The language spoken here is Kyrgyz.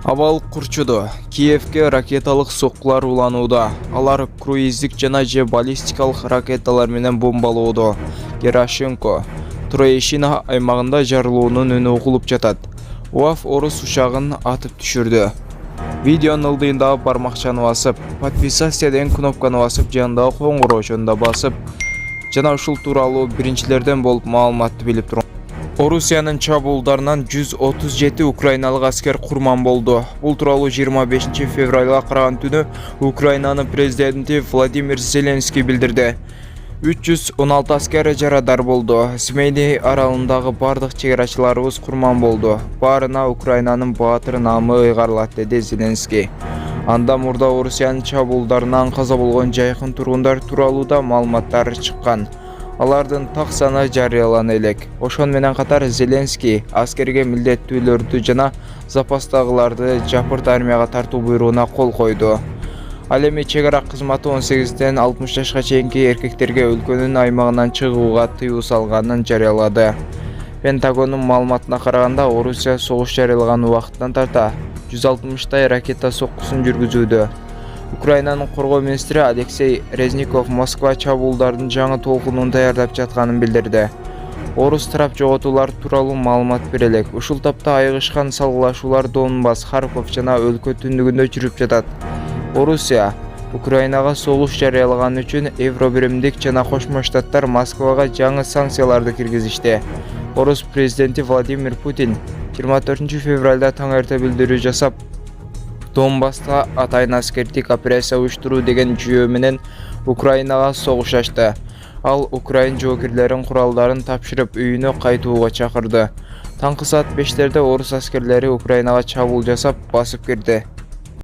Абал курчуду. Киевке ракеталык соккулар уланууда. Алар круиздик жана же баллистикалык ракеталар менен бомбалоодо. Герашенко Троещина аймагында жарылуунун үнү угулуп жатат. УАФ орус учагын атып түшүрдү. Видеонун ылдыйындагы бармакчаны басып, подписаться деген кнопканы басып, жанындагы коңгуроочону басып, жана ушул тууралуу биринчилерден болуп маалыматты билип турган. Орусиянын чабуулдарынан 137 украиналык аскер курман болду. Бул тууралуу 25 февралга караган түнү Украинанын президенти Владимир Зеленский билдирди. 316 аскер жарадар болду. Змейни аралындагы бардык чегерачыларыбыз курман болду. Баарына Украинанын баатыр наамы ыйгарылат, деди Зеленский. Андан мурда Орусиянын чабуулдарынан каза болгон жайкын тургундар тууралуу да маалыматтар чыккан. Алардын так саны жарыялана элек. Ошон менен катар Зеленский аскерге милдеттүүлөрдү жана запастагыларды жапырт армияга тартуу буйругуна кол койду. Ал эми чегара кызматы 18-ден 60 жашка чейинки эркектерге өлкөнүн аймагынан чыгууга тыюу салганын жарыялады. Пентагондун маалыматына караганда, Орусия согуш жарыялаган убакыттан тарта 160 ракета соккусун жүргүзүүдө. Украинанын коргоо министри Алексей Резников Москва чабуулдардын жаңы толкунун даярдап жатканын билдирди. Орус тарап жоготуулар тууралуу маалымат бере элек. Ушул тапта айыгышкан салгылашуулар Донбасс, Харьков жана өлкө түндүгүндө жүрүп жатат. Орусия Украинага согуш жарыялаган үчүн Евробиримдик жана Кошмо Штаттар Москвага жаңы санкцияларды киргизишти. Орус президенти Владимир Путин 24 февралда таң эрте билдирүү жасап, Донбасста атайын аскердик операция уюштуруу деген жүйө менен Украинага согуш ачты. Ал Украин жоокерлерин куралдарын тапшырып үйүнө кайтууга чакырды. Таңкы саат 5-терде орус аскерлери Украинага чабуул жасап басып кирди.